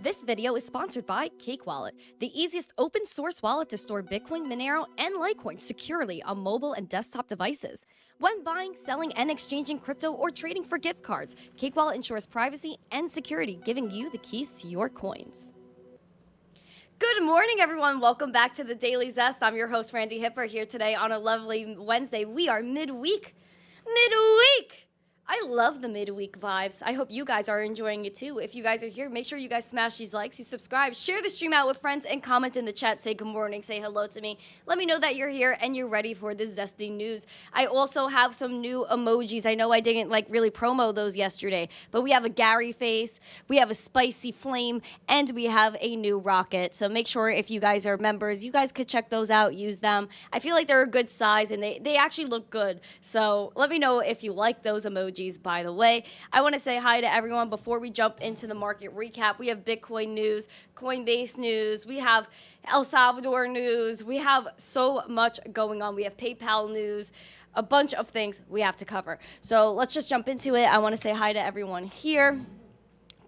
This video is sponsored by Cake Wallet, the easiest open source wallet to store Bitcoin, Monero, and Litecoin securely on mobile and desktop devices. When buying, selling, and exchanging crypto or trading for gift cards, Cake Wallet ensures privacy and security, giving you the keys to your coins. Good morning, everyone. Welcome back to the Daily Zest. I'm your host, Randi Hipper, here today on a lovely Wednesday. We are midweek. Midweek! I love the midweek vibes. I hope you guys are enjoying it too. If you guys are here, make sure you guys smash these likes, you subscribe, share the stream out with friends, and comment in the chat. Say good morning, say hello to me. Let me know that you're here and you're ready for the zesty news. I also have some new emojis. I know I didn't really promo those yesterday, but we have a Gary face, we have a spicy flame, and we have a new rocket. So make sure if you guys are members, you guys could check those out, use them. I feel like they're a good size and they actually look good. So let me know if you like those emojis. By the way, I want to say hi to everyone before we jump into the market recap. We have Bitcoin news, Coinbase news, we have El Salvador news, we have so much going on. We have PayPal news, a bunch of things we have to cover. So let's just jump into it. I want to say hi to everyone here.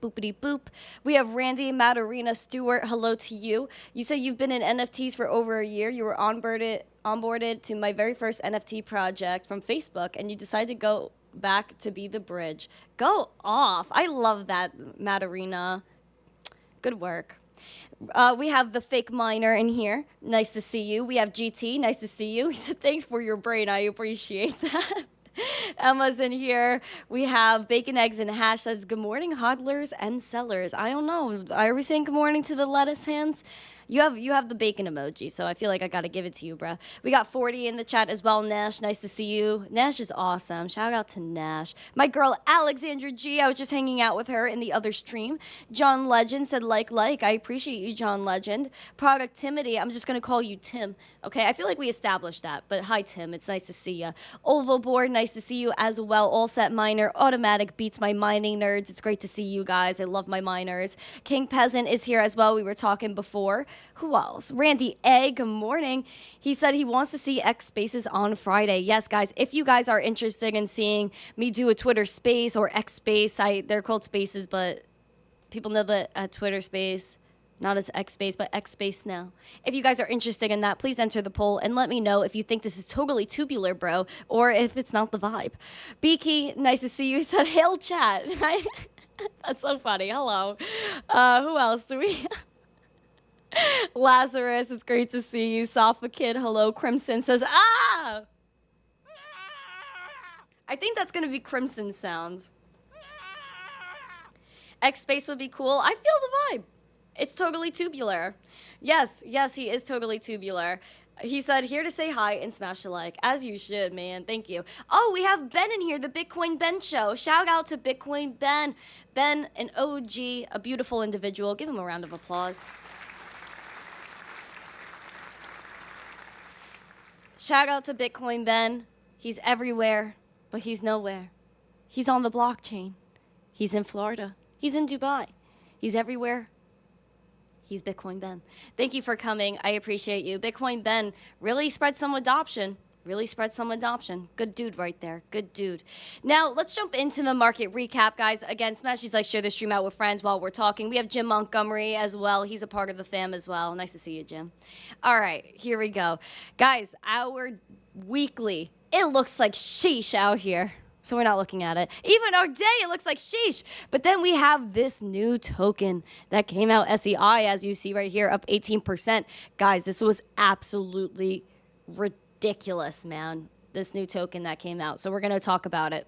Boopity boop. We have Randi Madarina Stewart. Hello to you. You said you've been in NFTs for over a year. You were onboarded to my very first NFT project from Facebook, and you decided to go back to be the bridge. Go off. I love that, Madarina. Good work. We have the fake miner in here. Nice to see you. We have GT. Nice to see you. He said, thanks for your brain. I appreciate that. Emma's in here. We have bacon, eggs, and hash. Says, good morning, hodlers and sellers. I don't know. Are we saying good morning to the lettuce hands? You have the bacon emoji, so I feel like I got to give it to you, bruh. We got 40 in the chat as well. Nash, nice to see you. Nash is awesome. Shout out to Nash. My girl, Alexandra G. I was just hanging out with her in the other stream. John Legend said, like. I appreciate you, John Legend. Productivity, I'm just going to call you Tim. Okay, I feel like we established that, but hi, Tim. It's nice to see you. Oval Board, nice to see you as well. All Set Miner, Automatic beats my mining nerds. It's great to see you guys. I love my miners. King Peasant is here as well. We were talking before. Who else? Randy A, good morning. He said he wants to see X Spaces on Friday. Yes, guys, if you guys are interested in seeing me do a Twitter space or X Space, they're called spaces, but people know that Twitter space, not as X Space, but X Space now. If you guys are interested in that, please enter the poll and let me know if you think this is totally tubular, bro, or if it's not the vibe. Beaky, nice to see you. He said, hail chat. That's so funny. Hello. Who else do we Lazarus, it's great to see you. Safa Kid, hello. Crimson says, ah! I think that's going to be Crimson sounds. X Space would be cool. I feel the vibe. It's totally tubular. Yes, he is totally tubular. He said, here to say hi and smash a like. As you should, man. Thank you. Oh, we have Ben in here, the Bitcoin Ben Show. Shout out to Bitcoin Ben. Ben, an OG, a beautiful individual. Give him a round of applause. Shout out to Bitcoin Ben. He's everywhere, but he's nowhere. He's on the blockchain. He's in Florida. He's in Dubai. He's everywhere. He's Bitcoin Ben. Thank you for coming. I appreciate you. Bitcoin Ben really spread some adoption. Good dude right there. Good dude. Now, let's jump into the market recap, guys. Again, smash these likes, share the stream out with friends while we're talking. We have Jim Montgomery as well. He's a part of the fam as well. Nice to see you, Jim. All right, here we go. Guys, our weekly, it looks like sheesh out here. So we're not looking at it. Even our day, it looks like sheesh. But then we have this new token that came out, SEI, as you see right here, up 18%. Guys, this was absolutely ridiculous, man, this new token that came out. So we're going to talk about it.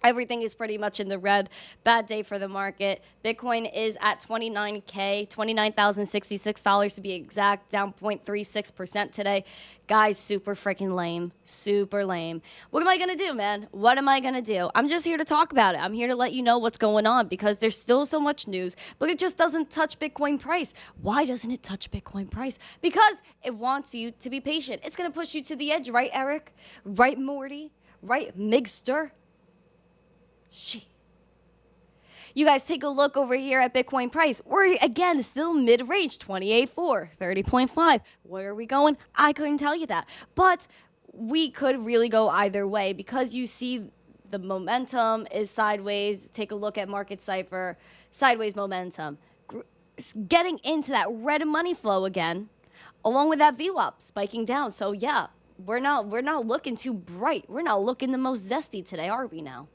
Everything is pretty much in the red. Bad day for the market. Bitcoin is at $29K, $29,066 to be exact, down 0.36% today. Guys, super freaking lame. Super lame. What am I going to do, man? What am I going to do? I'm just here to talk about it. I'm here to let you know what's going on because there's still so much news, but it just doesn't touch Bitcoin price. Why doesn't it touch Bitcoin price? Because it wants you to be patient. It's going to push you to the edge, right, Eric? Right, Morty? Right, Migster? You guys take a look over here at Bitcoin price. We're, again, still mid-range, 28.4, 30.5. Where are we going? I couldn't tell you that. But we could really go either way because you see the momentum is sideways. Take a look at Market Cipher. Sideways momentum. getting into that red money flow again, along with that VWAP spiking down. So yeah, we're not looking too bright. We're not looking the most zesty today, are we now?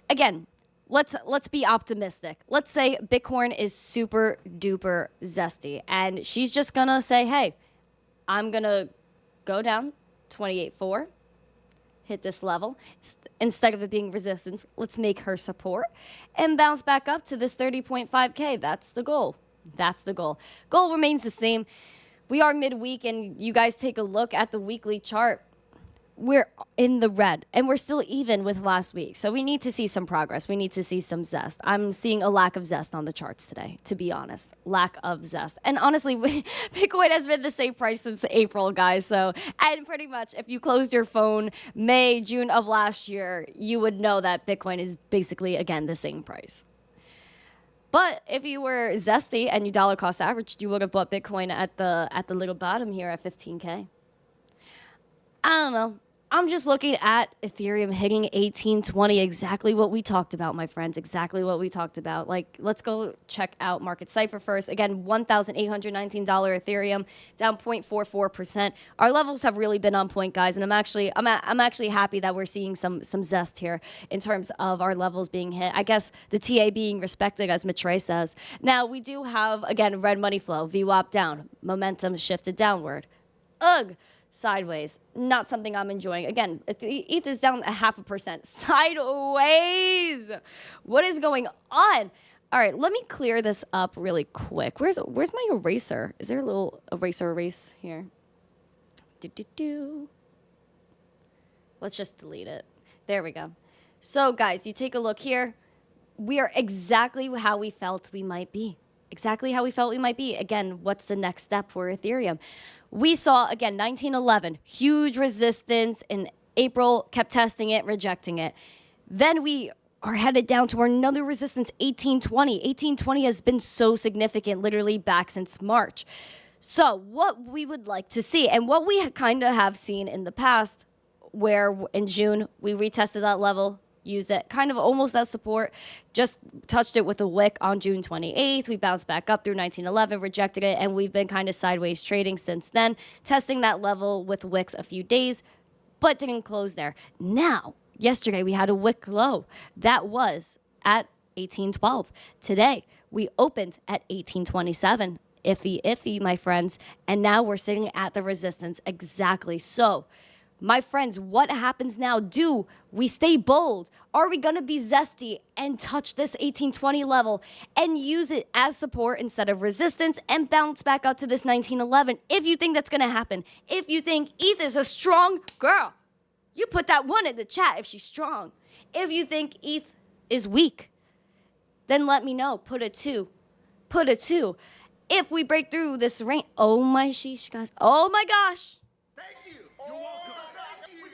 Again, let's be optimistic. Let's say Bitcoin is super duper zesty and she's just gonna say, hey, I'm gonna go down 28.4, hit this level. Instead of it being resistance, let's make her support and bounce back up to this 30.5K. That's the goal. That's the goal. Goal remains the same. We are midweek, and you guys take a look at the weekly chart. We're in the red, and we're still even with last week. So we need to see some progress. We need to see some zest. I'm seeing a lack of zest on the charts today, to be honest. Lack of zest. And honestly, Bitcoin has been the same price since April, guys. So, and pretty much, if you closed your phone May, June of last year, you would know that Bitcoin is basically, again, the same price. But if you were zesty and you dollar cost averaged, you would have bought Bitcoin at the little bottom here at 15K. I don't know. I'm just looking at Ethereum hitting 1820, exactly what we talked about, my friends, exactly what we talked about. Like, let's go check out market Cipher first. Again, $1,819 Ethereum, down 0.44%. Our levels have really been on point, guys, and I'm actually happy that we're seeing some zest here in terms of our levels being hit. I guess the TA being respected, as Matre says. Now, we do have, again, red money flow, VWAP down, momentum shifted downward. Ugh. Sideways, not something I'm enjoying. Again, ETH is down 0.5%. Sideways. What is going on? All right, let me clear this up really quick. Where's my eraser? Is there a little eraser erase here? Let's just delete it. There we go. So, guys, you take a look here. We are exactly how we felt we might be. Exactly how we felt we might be. Again, what's the next step for Ethereum? We saw, again, 1911, huge resistance in April, kept testing it, rejecting it. Then we are headed down to another resistance, 1820. 1820 has been so significant, literally back since March. So what we would like to see, and what we kind of have seen in the past, where in June, we retested that level, used it kind of almost as support, just touched it with a wick on June 28th. We bounced back up through 1911, rejected it, and we've been kind of sideways trading since then, testing that level with wicks a few days, but didn't close there. Now, yesterday we had a wick low. That was at 1812. Today, we opened at 1827. Iffy, my friends. And now we're sitting at the resistance exactly. So, my friends, what happens now? Do we stay bold? Are we going to be zesty and touch this 1820 level and use it as support instead of resistance and bounce back up to this 1911? If you think that's going to happen, if you think ETH is a strong girl, you put that one in the chat if she's strong. If you think ETH is weak, then let me know. Put a 2. Put a 2. If we break through this range, oh my sheesh, guys. Oh my gosh. Thank you. You're welcome.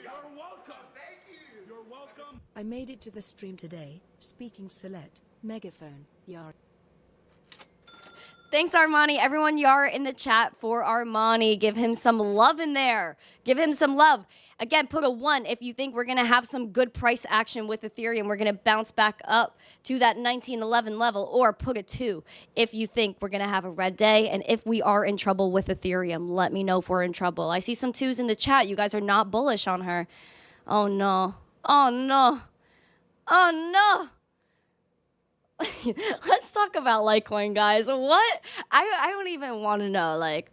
You're welcome. Thank you. You're welcome. I made it to the stream today, speaking select, megaphone, yar. Thanks, Armani. Everyone, Yar in the chat for Armani. Give him some love in there. Give him some love. Again, put a 1 if you think we're going to have some good price action with Ethereum. We're going to bounce back up to that 1911 level, or put a 2 if you think we're going to have a red day. And if we are in trouble with Ethereum, let me know if we're in trouble. I see some 2s in the chat. You guys are not bullish on her. Oh, no. Oh, no. Oh, no. Let's talk about Litecoin, guys. What? I don't even want to know. Like,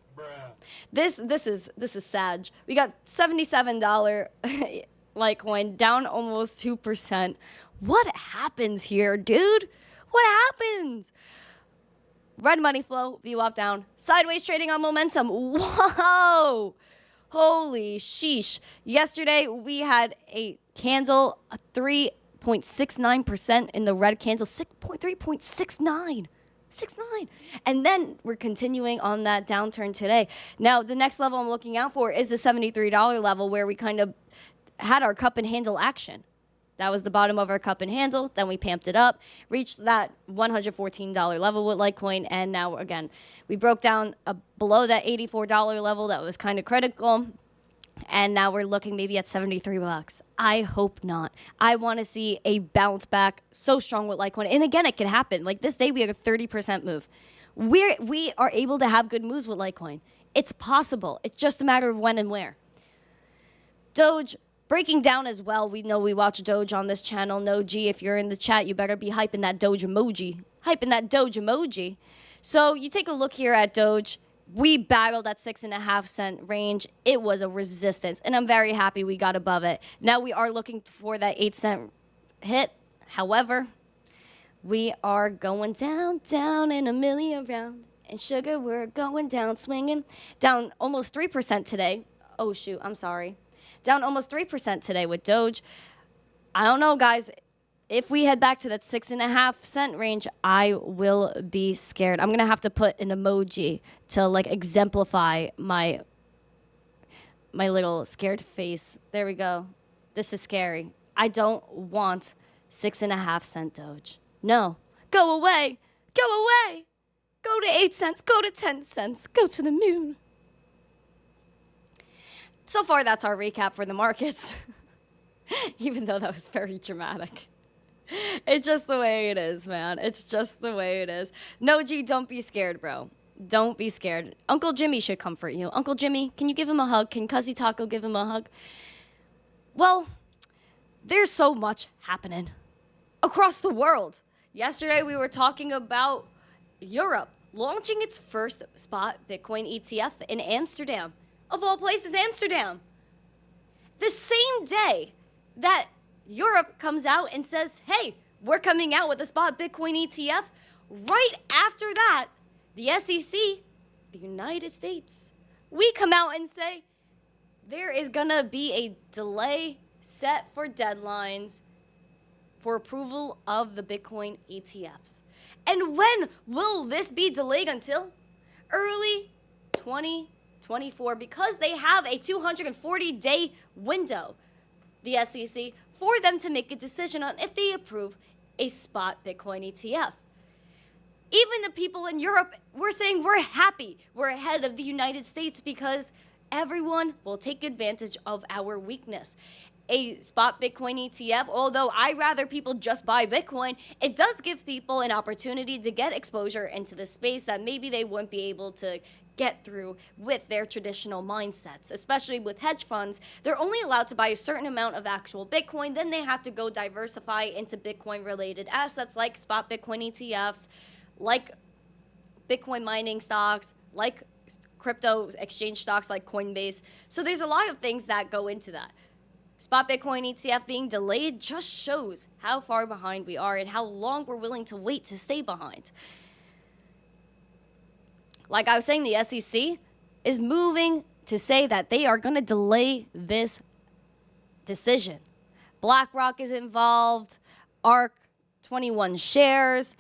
this is sad. We got $77 Litecoin down almost 2%. What happens here, dude? What happens? Red money flow, VWAP down, sideways trading on momentum. Whoa! Holy sheesh! Yesterday we had a candle, a 3.69% in the red candle, 3.69. 6.9. And then we're continuing on that downturn today. Now, the next level I'm looking out for is the $73 level, where we kind of had our cup and handle action. That was the bottom of our cup and handle. Then we pamped it up, reached that $114 level with Litecoin, and now, again, we broke down below that $84 level that was kind of critical. And now we're looking maybe at 73 bucks. I hope not. I want to see a bounce back so strong with Litecoin. And again, it can happen. Like this day, we had a 30% move. We are able to have good moves with Litecoin. It's possible. It's just a matter of when and where. Doge, breaking down as well. We know we watch Doge on this channel. No, G, if you're in the chat, you better be hyping that Doge emoji. Hyping that Doge emoji. So you take a look here at Doge. We battled that 6.5 cent range. It was a resistance, and I'm very happy we got above it. Now we are looking for that 8 cent hit. However, we are going down, down in a million round. And sugar, we're going down, swinging. Down almost 3% today. Oh, shoot, I'm sorry. Down almost 3% today with Doge. I don't know, guys. If we head back to that 6.5 cent range, I will be scared. I'm going to have to put an emoji to, like, exemplify my little scared face. There we go. This is scary. I don't want 6.5 cent Doge. No. Go away. Go away. Go to 8 cents. Go to 10 cents. Go to the moon. So far, that's our recap for the markets. Even though that was very dramatic. It's just the way it is, man. It's just the way it is. No, G, don't be scared, bro. Don't be scared. Uncle Jimmy should comfort you. Uncle Jimmy, can you give him a hug? Can Cuzzy Taco give him a hug? Well, there's so much happening across the world. Yesterday, we were talking about Europe launching its first spot Bitcoin ETF in Amsterdam. Of all places, Amsterdam. The same day that Europe comes out and says, hey, we're coming out with a spot Bitcoin ETF. Right after that, the SEC, the United States, we come out and say there is going to be a delay set for deadlines for approval of the Bitcoin ETFs. And when will this be delayed until? Early 2024, because they have a 240-day window, the SEC, for them to make a decision on if they approve a spot Bitcoin ETF. Even the people in Europe, we're saying we're happy we're ahead of the United States because everyone will take advantage of our weakness. A spot Bitcoin ETF, although I'd rather people just buy Bitcoin, it does give people an opportunity to get exposure into the space that maybe they wouldn't be able to get through with their traditional mindsets, especially with hedge funds. They're only allowed to buy a certain amount of actual Bitcoin, then they have to go diversify into Bitcoin related assets like spot Bitcoin ETFs, like Bitcoin mining stocks, like crypto exchange stocks like Coinbase. So there's a lot of things that go into that. Spot Bitcoin ETF being delayed just shows how far behind we are and how long we're willing to wait to stay behind. Like I was saying, the SEC is moving to say that they are going to delay this decision. BlackRock is involved, ARK 21 shares,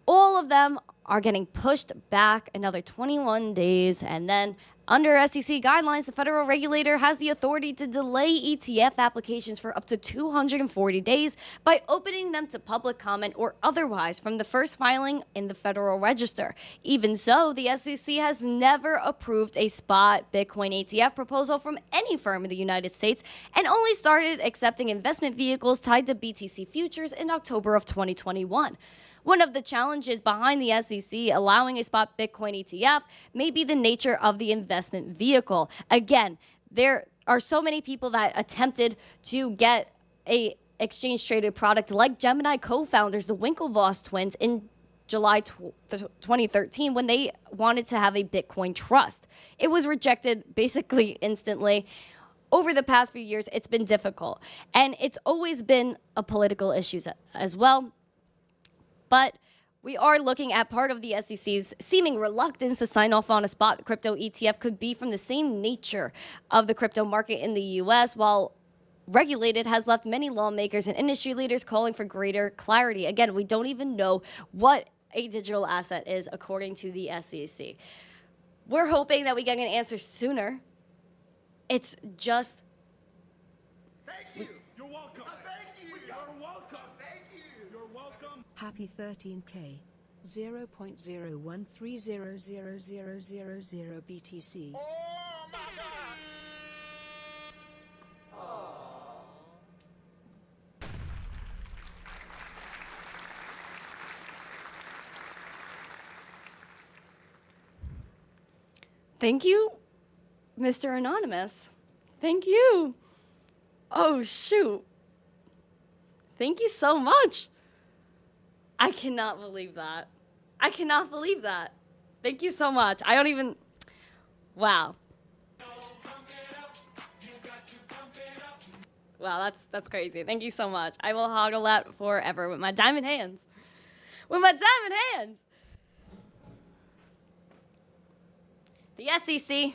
all of them are getting pushed back another 21 days. And then under SEC guidelines, the federal regulator has the authority to delay ETF applications for up to 240 days by opening them to public comment or otherwise from the first filing in the Federal Register. Even so, the SEC has never approved a spot Bitcoin ETF proposal from any firm in the United States and only started accepting investment vehicles tied to BTC futures in October of 2021. One of the challenges behind the SEC allowing a spot Bitcoin ETF may be the nature of the investment vehicle. Again, there are so many people that attempted to get a exchange traded product like Gemini co-founders, the Winklevoss twins, in July 2013 when they wanted to have a Bitcoin trust. It was rejected basically instantly. Over the past few years, it's been difficult. And it's always been a political issue as well. But we are looking at part of the SEC's seeming reluctance to sign off on a spot crypto ETF could be from the same nature of the crypto market in the U.S., while regulated has left many lawmakers and industry leaders calling for greater clarity. Again, we don't even know what a digital asset is according to the SEC. We're hoping that we get an answer sooner. It's just... Thank you. You're welcome. Thank you. You're welcome. Thank you. You're welcome. Happy 13K. 0.013000000 BTC. Oh my God. Thank you, Mr. Anonymous. Thank you. Oh, shoot. Thank you so much. I cannot believe that. I cannot believe that. Thank you so much. I don't even... Wow. Wow, that's crazy. Thank you so much. I will hodl that forever with my diamond hands. With my diamond hands. The SEC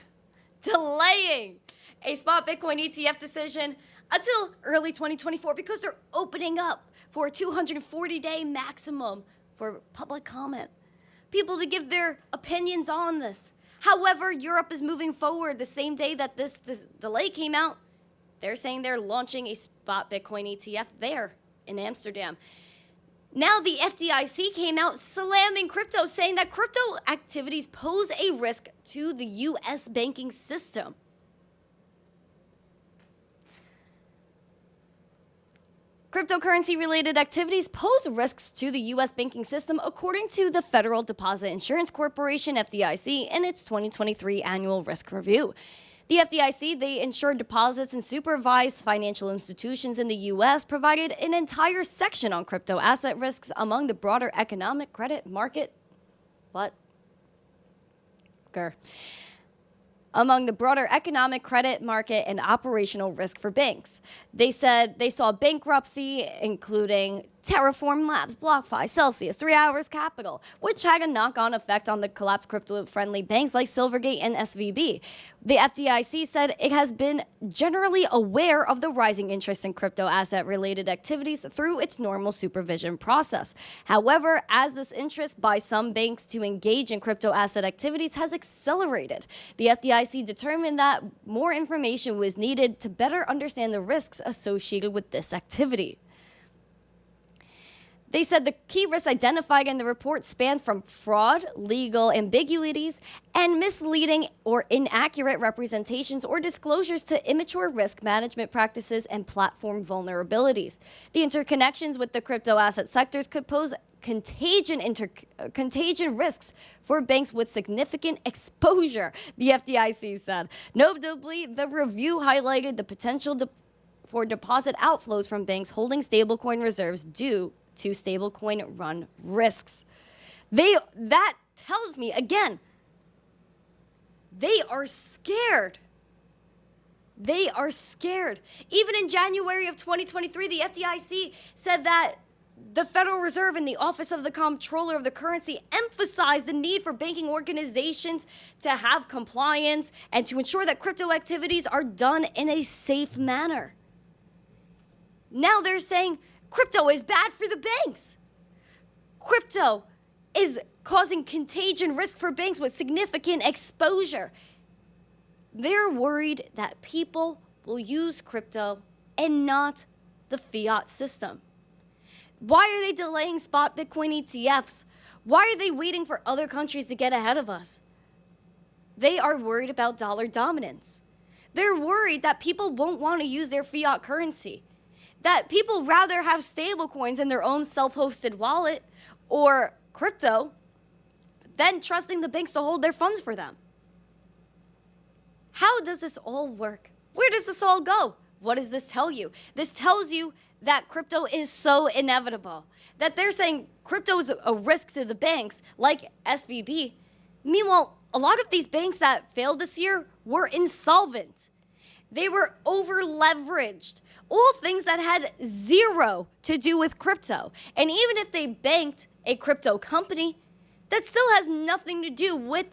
delaying a spot Bitcoin ETF decision until early 2024 because they're opening up for a 240-day maximum for public comment. People to give their opinions on this. However, Europe is moving forward the same day that this delay came out. They're saying they're launching a spot Bitcoin ETF there in Amsterdam. Now the FDIC came out slamming crypto, saying that crypto activities pose a risk to the U.S. banking system. Cryptocurrency-related activities pose risks to the U.S. banking system, according to the Federal Deposit Insurance Corporation, FDIC, in its 2023 annual risk review. The FDIC, they insure deposits and supervise financial institutions in the U.S., provided an entire section on crypto asset risks among the broader economic credit market. Among the broader economic credit market and operational risk for banks. They said they saw bankruptcy, including Terraform Labs, BlockFi, Celsius, 3 Hours Capital, which had a knock-on effect on the collapsed crypto-friendly banks like Silvergate and SVB. The FDIC said it has been generally aware of the rising interest in crypto asset-related activities through its normal supervision process. However, as this interest by some banks to engage in crypto asset activities has accelerated, the FDIC determined that more information was needed to better understand the risks associated with this activity. They said the key risks identified in the report span from fraud, legal ambiguities, and misleading or inaccurate representations or disclosures to immature risk management practices and platform vulnerabilities. The interconnections with the crypto asset sectors could pose contagion risks for banks with significant exposure, the FDIC said. Notably, the review highlighted the potential for deposit outflows from banks holding stablecoin reserves due to stablecoin run risks. That tells me, again, they are scared. They are scared. Even in January of 2023, the FDIC said that the Federal Reserve and the Office of the Comptroller of the Currency emphasized the need for banking organizations to have compliance and to ensure that crypto activities are done in a safe manner. Now they're saying crypto is bad for the banks. Crypto is causing contagion risk for banks with significant exposure. They're worried that people will use crypto and not the fiat system. Why are they delaying spot Bitcoin ETFs? Why are they waiting for other countries to get ahead of us? They are worried about dollar dominance. They're worried that people won't want to use their fiat currency. That people rather have stablecoins in their own self-hosted wallet or crypto than trusting the banks to hold their funds for them. How does this all work? Where does this all go? What does this tell you? This tells you that crypto is so inevitable. That they're saying crypto is a risk to the banks like SVB. Meanwhile, a lot of these banks that failed this year were insolvent. They were over-leveraged. All things that had zero to do with crypto. And even if they banked a crypto company, that still has nothing to do with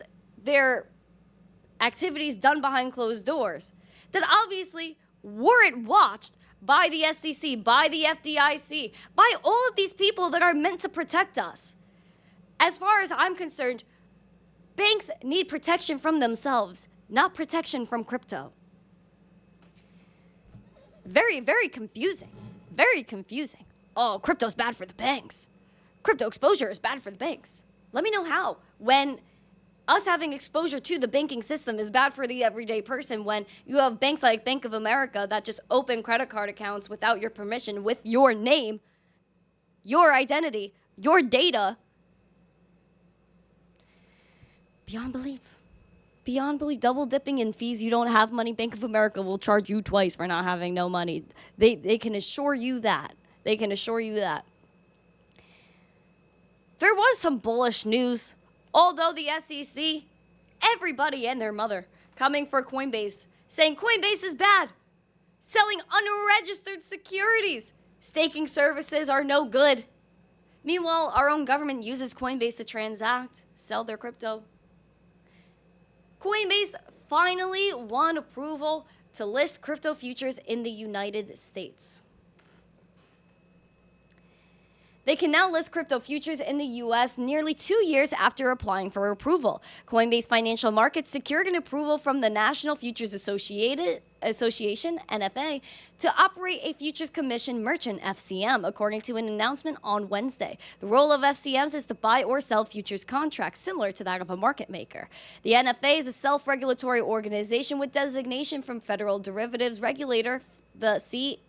their activities done behind closed doors. That obviously weren't watched by the SEC, by the FDIC, by all of these people that are meant to protect us. As far as I'm concerned, banks need protection from themselves, not protection from crypto. Very, very confusing. Very confusing. Oh, crypto's bad for the banks. Crypto exposure is bad for the banks. Let me know how. When us having exposure to the banking system is bad for the everyday person, when you have banks like Bank of America that just open credit card accounts without your permission, with your name, your identity, your data. Beyond belief. beyond belief. Double dipping in fees. You don't have money. Bank of America will charge you twice for not having no money. They can assure you that. They can assure you that. There was some bullish news. Although the SEC, everybody and their mother, coming for Coinbase, saying Coinbase is bad. Selling unregistered securities. Staking services are no good. Meanwhile, our own government uses Coinbase to transact, sell their crypto. Coinbase finally won approval to list crypto futures in the United States. They can now list crypto futures in the U.S. nearly 2 years after applying for approval. Coinbase Financial Markets secured an approval from the National Futures Association, NFA, to operate a Futures Commission Merchant, FCM, according to an announcement on Wednesday. The role of FCMs is to buy or sell futures contracts, similar to that of a market maker. The NFA is a self-regulatory organization with designation from Federal Derivatives Regulator, the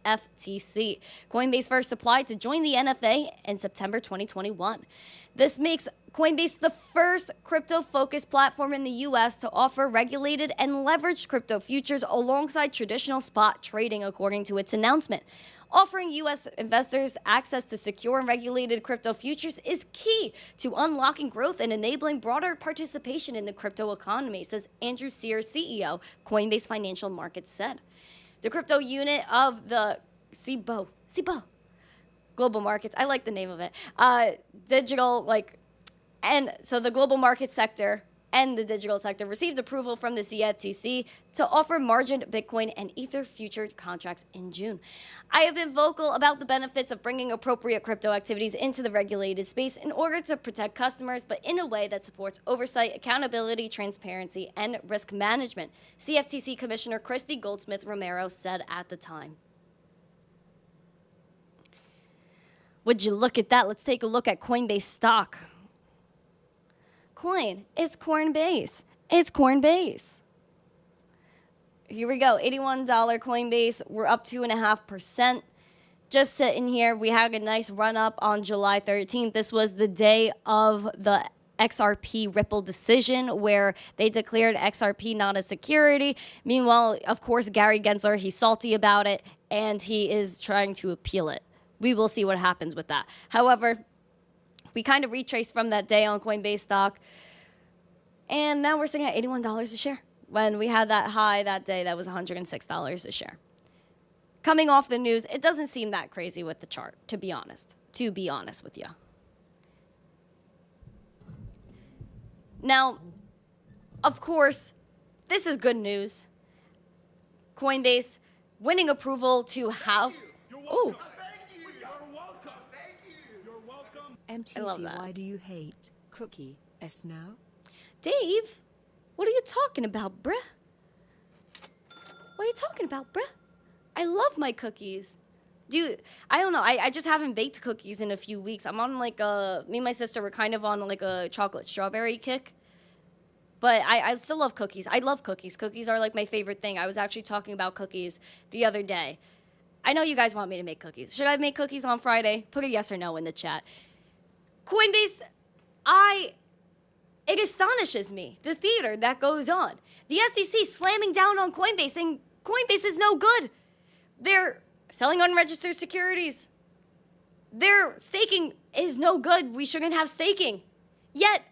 CFTC. Coinbase first applied to join the NFA in September 2021. This makes Coinbase the first crypto-focused platform in the U.S. to offer regulated and leveraged crypto futures alongside traditional spot trading, according to its announcement. Offering U.S. investors access to secure and regulated crypto futures is key to unlocking growth and enabling broader participation in the crypto economy, says Andrew Sears, CEO, Coinbase Financial Markets said. The crypto unit of the Cipher global markets, I like the name of it, and so the global market sector and the digital sector received approval from the CFTC to offer margined Bitcoin and Ether future contracts in June. I have been vocal about the benefits of bringing appropriate crypto activities into the regulated space in order to protect customers, but in a way that supports oversight, accountability, transparency, and risk management, CFTC Commissioner Christy Goldsmith Romero said at the time. Would you look at that? Let's take a look at Coinbase stock. It's Coinbase. It's Coinbase. Here we go. $81 Coinbase. We're up 2.5%. Just sitting here. We had a nice run up on July 13th. This was the day of the XRP Ripple decision where they declared XRP not a security. Meanwhile, of course, Gary Gensler, he's salty about it and he is trying to appeal it. We will see what happens with that. However, we kind of retraced from that day on Coinbase stock. And now we're sitting at $81 a share. When we had that high that day, that was $106 a share. Coming off the news, it doesn't seem that crazy with the chart, to be honest with you. Now, of course, this is good news. Coinbase winning approval to have... Oh. MTC, why do you hate Cookie S now? Dave, what are you talking about, bruh? What are you talking about, bruh? I love my cookies. Dude, I don't know. I just haven't baked cookies in a few weeks. I'm on like me and my sister were kind of on like a chocolate strawberry kick. But I still love cookies. I love cookies. Cookies are like my favorite thing. I was actually talking about cookies the other day. I know you guys want me to make cookies. Should I make cookies on Friday? Put a yes or no in the chat. Coinbase, it astonishes me, the theater that goes on. The SEC slamming down on Coinbase, saying Coinbase is no good. They're selling unregistered securities. Their staking is no good. We shouldn't have staking. Yet,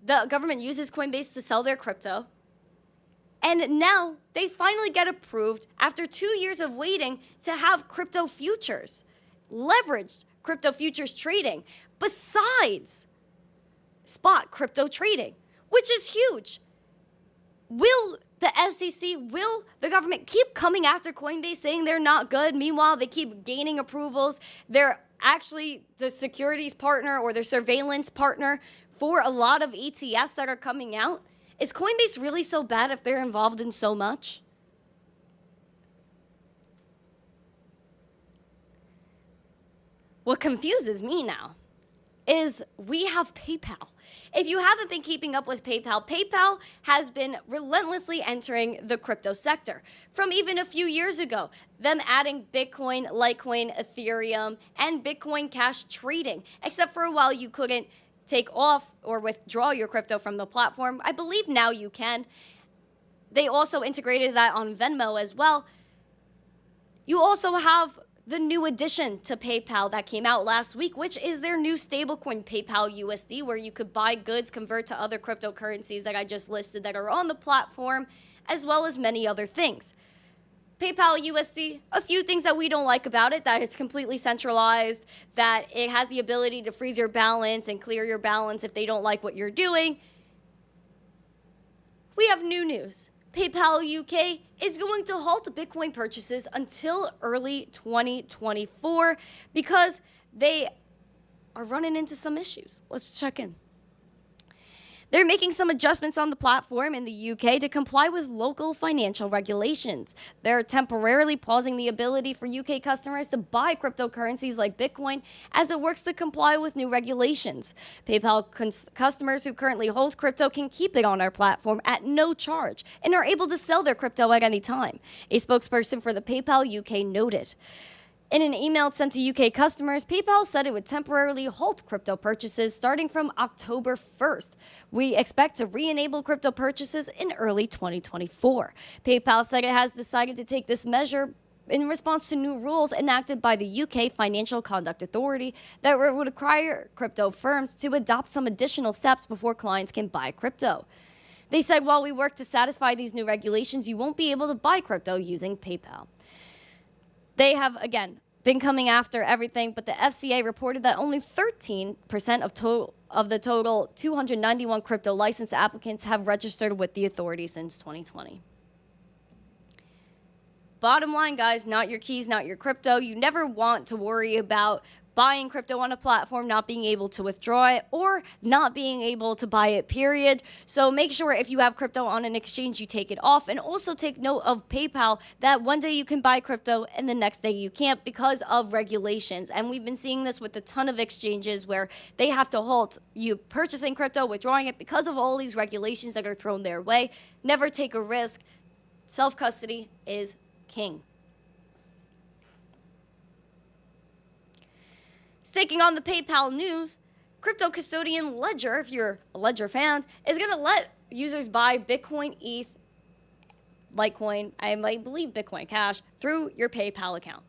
the government uses Coinbase to sell their crypto. And now, they finally get approved after 2 years of waiting to have crypto futures, leveraged crypto futures trading, besides spot crypto trading, which is huge. Will the SEC, will the government keep coming after Coinbase saying they're not good? Meanwhile, they keep gaining approvals. They're actually the securities partner or the surveillance partner for a lot of ETFs that are coming out. Is Coinbase really so bad if they're involved in so much? What confuses me now is we have PayPal. If you haven't been keeping up with PayPal, PayPal has been relentlessly entering the crypto sector from even a few years ago. Them adding Bitcoin, Litecoin, Ethereum, and Bitcoin Cash trading. Except for a while you couldn't take off or withdraw your crypto from the platform. I believe now you can. They also integrated that on Venmo as well. You also have the new addition to PayPal that came out last week, which is their new stablecoin, PayPal USD, where you could buy goods, convert to other cryptocurrencies that I just listed that are on the platform, as well as many other things. PayPal USD, a few things that we don't like about it: that it's completely centralized, that it has the ability to freeze your balance and clear your balance if they don't like what you're doing. We have new news. PayPal UK is going to halt Bitcoin purchases until early 2024 because they are running into some issues. Let's check in. They're making some adjustments on the platform in the UK to comply with local financial regulations. They're temporarily pausing the ability for UK customers to buy cryptocurrencies like Bitcoin as it works to comply with new regulations. PayPal customers who currently hold crypto can keep it on our platform at no charge and are able to sell their crypto at any time, a spokesperson for the PayPal UK noted. In an email sent to UK customers, PayPal said it would temporarily halt crypto purchases starting from October 1st. We expect to re-enable crypto purchases in early 2024. PayPal said it has decided to take this measure in response to new rules enacted by the UK Financial Conduct Authority that would require crypto firms to adopt some additional steps before clients can buy crypto. They said, while we work to satisfy these new regulations, you won't be able to buy crypto using PayPal. They have, again, been coming after everything, but the FCA reported that only 13% of the total 291 crypto license applicants have registered with the authority since 2020. Bottom line, guys, not your keys, not your crypto. You never want to worry about buying crypto on a platform, not being able to withdraw it, or not being able to buy it, period. So make sure if you have crypto on an exchange, you take it off. And also take note of PayPal that one day you can buy crypto and the next day you can't because of regulations. And we've been seeing this with a ton of exchanges where they have to halt you purchasing crypto, withdrawing it because of all these regulations that are thrown their way. Never take a risk. Self-custody is king. Sticking on the PayPal news, crypto custodian Ledger, if you're a Ledger fan, is going to let users buy Bitcoin ETH, Litecoin, I believe Bitcoin Cash, through your PayPal account.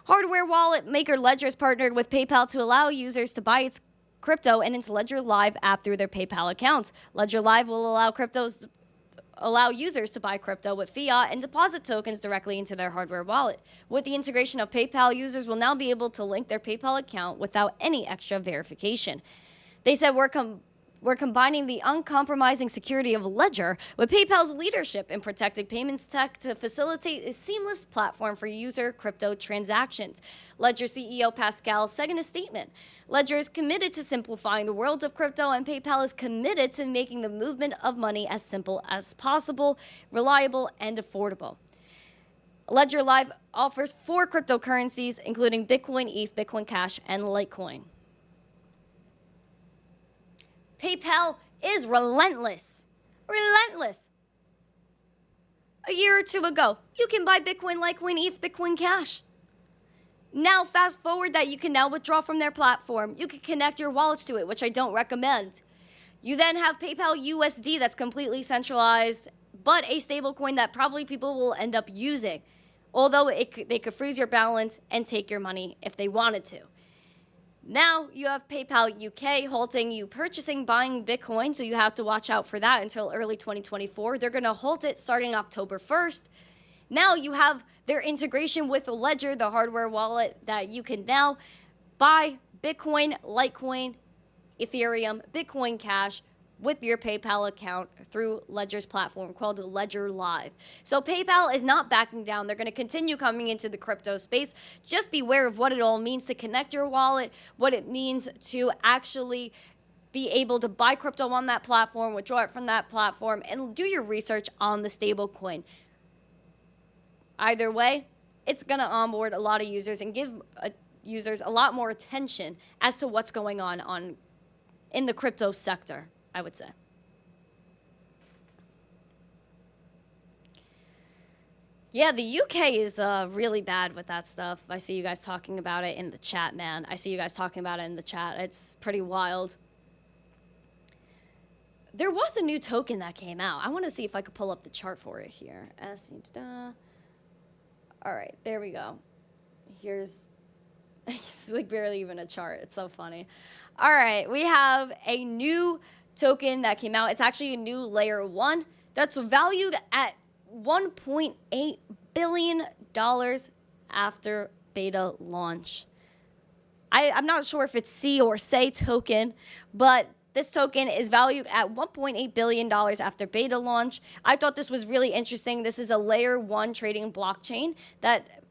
Hardware wallet maker Ledger has partnered with PayPal to allow users to buy its crypto and its Ledger Live app through their PayPal accounts. Ledger Live will allow users to buy crypto with fiat and deposit tokens directly into their hardware wallet. With the integration of PayPal, users will now be able to link their PayPal account without any extra verification. They said we're combining the uncompromising security of Ledger with PayPal's leadership in protecting payments tech to facilitate a seamless platform for user crypto transactions. Ledger CEO Pascal said in a statement, Ledger is committed to simplifying the world of crypto, and PayPal is committed to making the movement of money as simple as possible, reliable, and affordable. Ledger Live offers 4 cryptocurrencies, including Bitcoin ETH, Bitcoin Cash, and Litecoin. PayPal is relentless. Relentless. A year or two ago, you can buy Bitcoin, Litecoin, ETH, Bitcoin Cash. Now, fast forward that you can now withdraw from their platform. You can connect your wallets to it, which I don't recommend. You then have PayPal USD that's completely centralized, but a stablecoin that probably people will end up using, although they could freeze your balance and take your money if they wanted to. Now you have PayPal UK halting you purchasing, buying Bitcoin, so you have to watch out for that until early 2024. They're going to halt it starting October 1st. Now you have their integration with Ledger, the hardware wallet that you can now buy Bitcoin, Litecoin, Ethereum, Bitcoin Cash with your PayPal account through Ledger's platform called Ledger Live. So PayPal is not backing down. They're going to continue coming into the crypto space. Just beware of what it all means to connect your wallet, what it means to actually be able to buy crypto on that platform, withdraw it from that platform, and do your research on the stablecoin. Either way, it's going to onboard a lot of users and give users a lot more attention as to what's going on in the crypto sector, I would say. Yeah, the UK is really bad with that stuff. I see you guys talking about it in the chat, man. I see you guys talking about it in the chat. It's pretty wild. There was a new token that came out. I want to see if I could pull up the chart for it here. All right, there we go. Here's, it's like barely even a chart. It's so funny. All right, we have a new token that came out. It's actually a new layer 1 that's valued at $1.8 billion after beta launch. I'm not sure if it's C or SAY token, but this token is valued at $1.8 billion after beta launch. I thought this was really interesting. This is a layer 1 trading blockchain that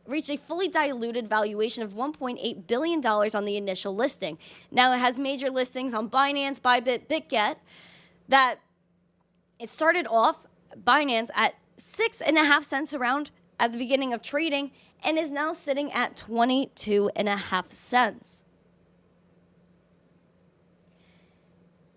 reached a fully diluted valuation of $1.8 billion on the initial listing. Now it has major listings on Binance, Bybit, BitGet. That it started off Binance at 6.5 cents around at the beginning of trading and is now sitting at 22.5 cents.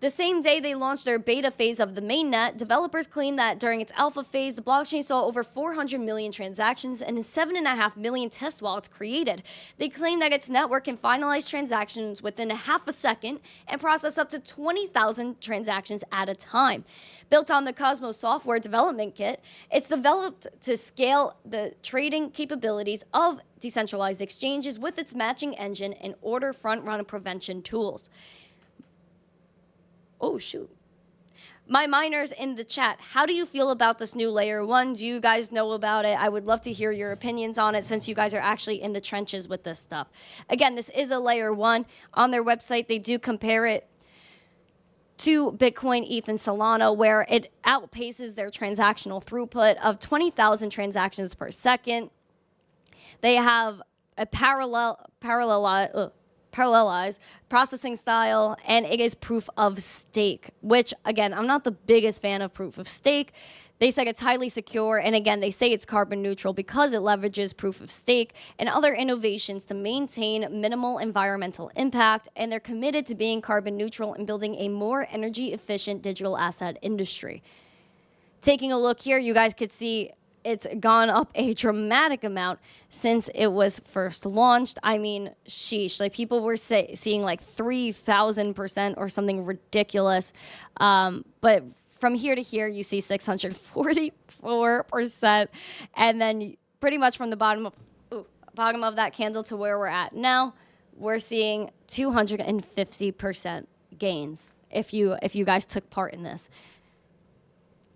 The same day they launched their beta phase of the mainnet, developers claim that during its alpha phase, the blockchain saw over 400 million transactions and 7.5 million test wallets created. They claim that its network can finalize transactions within a half a second and process up to 20,000 transactions at a time. Built on the Cosmos software development kit, it's developed to scale the trading capabilities of decentralized exchanges with its matching engine and order front-run prevention tools. Oh, shoot. My miners in the chat, how do you feel about this new layer 1? Do you guys know about it? I would love to hear your opinions on it since you guys are actually in the trenches with this stuff. Again, this is a layer 1. On their website, they do compare it to Bitcoin, ETH, and Solana, where it outpaces their transactional throughput of 20,000 transactions per second. They have a parallelized processing style, and it is proof of stake, which, again, I'm not the biggest fan of proof of stake. They say it's highly secure, and again, they say it's carbon neutral because it leverages proof of stake and other innovations to maintain minimal environmental impact, and they're committed to being carbon neutral and building a more energy efficient digital asset industry. Taking a look here, you guys could see it's gone up a dramatic amount since it was first launched. I mean, sheesh, like people were seeing like 3,000% or something ridiculous. But from here to here, you see 644%. And then pretty much from the bottom of that candle to where we're at now, we're seeing 250% gains if you guys took part in this.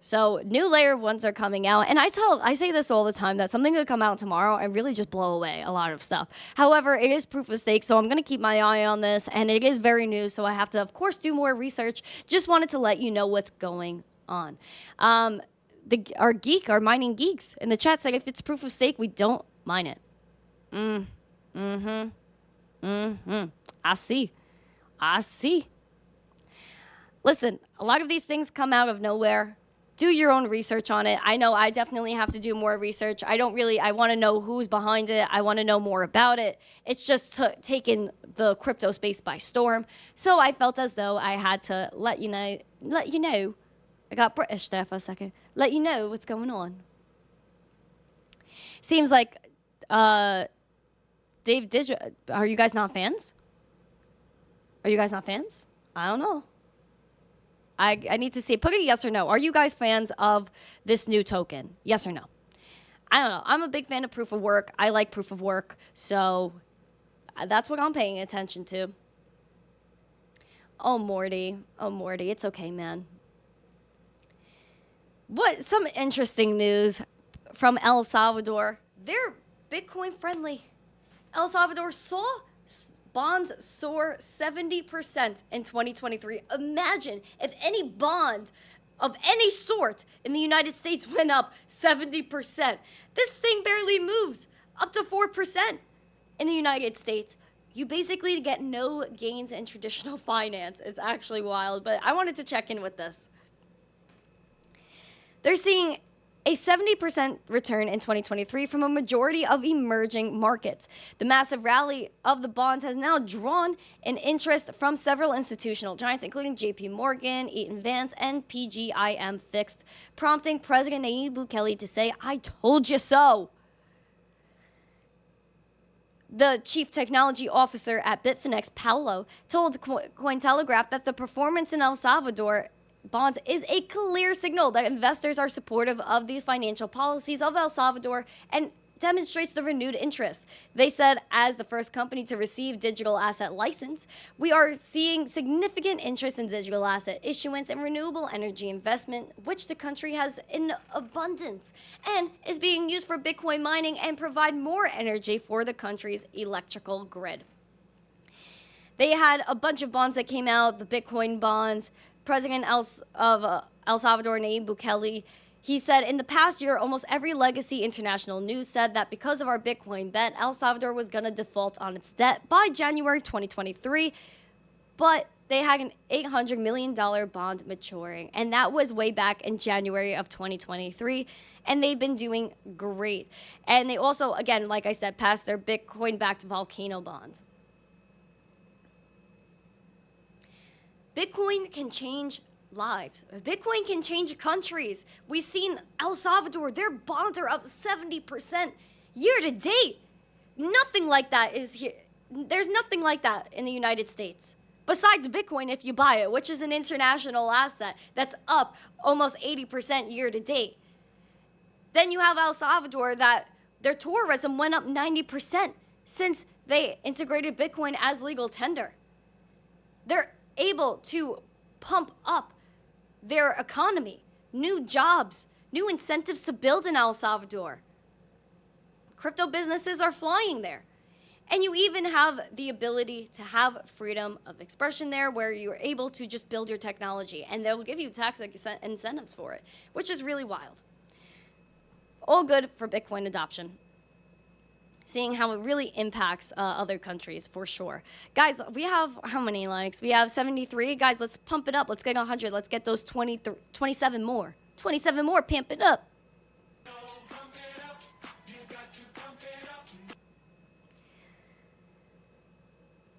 So new layer 1s are coming out, and I say this all the time that something could come out tomorrow and really just blow away a lot of stuff. However, it is proof of stake, so I'm going to keep my eye on this, and it is very new, so I have to, of course, do more research. Just wanted to let you know what's going on. Our mining geeks in the chat say if it's proof of stake, we don't mine it. I see. Listen, a lot of these things come out of nowhere. Do your own research on it. I know I definitely have to do more research. I want to know who's behind it. I want to know more about it. It's just taken the crypto space by storm. So I felt as though I had to let you know. I got British there for a second. Let you know what's going on. Seems like, Dave, are you guys not fans? Are you guys not fans? I don't know. I need to see. Put a yes or no. Are you guys fans of this new token? Yes or no? I don't know. I'm a big fan of proof of work. I like proof of work. So that's what I'm paying attention to. Oh, Morty. It's okay, man. Some interesting news from El Salvador. They're Bitcoin friendly. El Salvador saw bonds soar 70% in 2023. Imagine if any bond of any sort in the United States went up 70%. This thing barely moves up to 4% in the United States. You basically get no gains in traditional finance. It's actually wild, but I wanted to check in with this. They're seeing a 70% return in 2023 from a majority of emerging markets. The massive rally of the bonds has now drawn an interest from several institutional giants, including JP Morgan, Eaton Vance, and PGIM Fixed, prompting President Nayib Bukele to say, "I told you so." The chief technology officer at Bitfinex, Paolo, told Cointelegraph that the performance in El Salvador bonds is a clear signal that investors are supportive of the financial policies of El Salvador and demonstrates the renewed interest. They said, as the first company to receive digital asset license, we are seeing significant interest in digital asset issuance and renewable energy investment, which the country has in abundance and is being used for Bitcoin mining and provide more energy for the country's electrical grid. They had a bunch of bonds that came out, the Bitcoin bonds. President of El Salvador, Nayib Bukele, he said, in the past year, almost every legacy international news said that because of our Bitcoin bet, El Salvador was going to default on its debt by January 2023, but they had an $800 million bond maturing, and that was way back in January of 2023, and they've been doing great. And they also, again, like I said, passed their Bitcoin-backed volcano bond. Bitcoin can change lives. Bitcoin can change countries. We've seen El Salvador, their bonds are up 70% year to date. Nothing like that is here. There's nothing like that in the United States. Besides Bitcoin, if you buy it, which is an international asset that's up almost 80% year to date. Then you have El Salvador that their tourism went up 90% since they integrated Bitcoin as legal tender. They're able to pump up their economy, new jobs, new incentives to build in El Salvador. Crypto businesses are flying there. And you even have the ability to have freedom of expression there where you're able to just build your technology and they'll give you tax incentives for it, which is really wild. All good for Bitcoin adoption. Seeing how it really impacts other countries, for sure. Guys, we have how many likes? We have 73. Guys, let's pump it up. Let's get 100. Let's get those 27 more. 27 more, pump it up.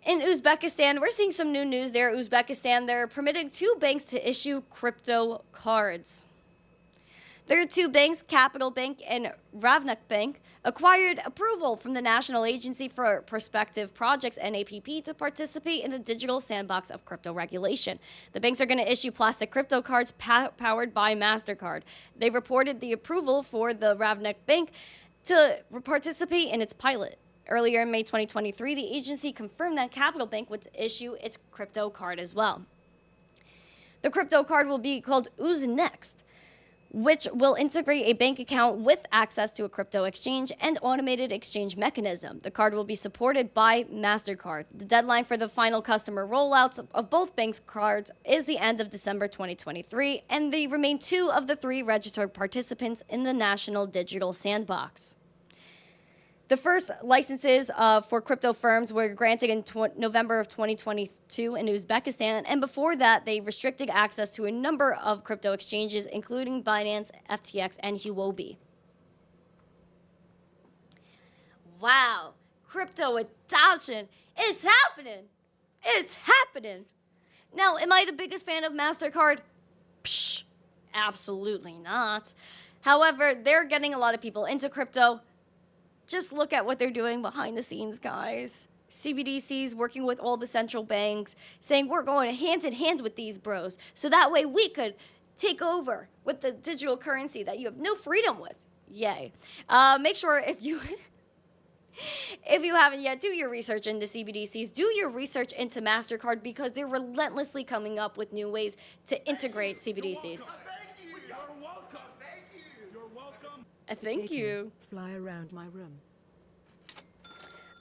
In Uzbekistan, we're seeing some new news there. Uzbekistan, they're permitting 2 banks to issue crypto cards. There are 2 banks, Capital Bank and Ravnak Bank, acquired approval from the National Agency for Prospective Projects, NAPP, to participate in the digital sandbox of crypto regulation. The banks are going to issue plastic crypto cards powered by MasterCard. They reported the approval for the Ravnak Bank to participate in its pilot. Earlier in May 2023, the agency confirmed that Capital Bank would issue its crypto card as well. The crypto card will be called UzNext, which will integrate a bank account with access to a crypto exchange and automated exchange mechanism. The card will be supported by MasterCard. The deadline for the final customer rollouts of both banks' cards is the end of December 2023, and they remain 2 of the 3 registered participants in the National Digital Sandbox. The first licenses for crypto firms were granted in November of 2022 in Uzbekistan, and before that, they restricted access to a number of crypto exchanges, including Binance, FTX, and Huobi. Wow, crypto adoption, it's happening. It's happening. Now, am I the biggest fan of MasterCard? Psh, absolutely not. However, they're getting a lot of people into crypto. Just look at what they're doing behind the scenes, guys. CBDCs working with all the central banks, saying we're going hand in hand with these bros. So that way we could take over with the digital currency that you have no freedom with. Yay. Make sure if you haven't yet, do your research into CBDCs. Do your research into MasterCard because they're relentlessly coming up with new ways to integrate CBDCs. Thank you. Fly around my room.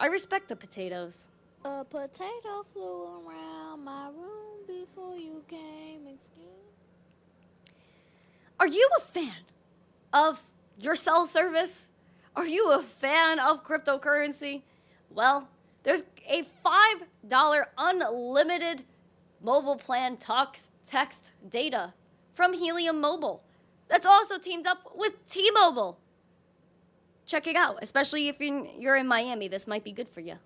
I respect the potatoes. A potato flew around my room before you came. Excuse. Are you a fan of your cell service? Are you a fan of cryptocurrency? Well, there's a $5 unlimited mobile plan talks text data from Helium Mobile. that's also teamed up with T-Mobile. Check it out, especially if you're in Miami. This might be good for you.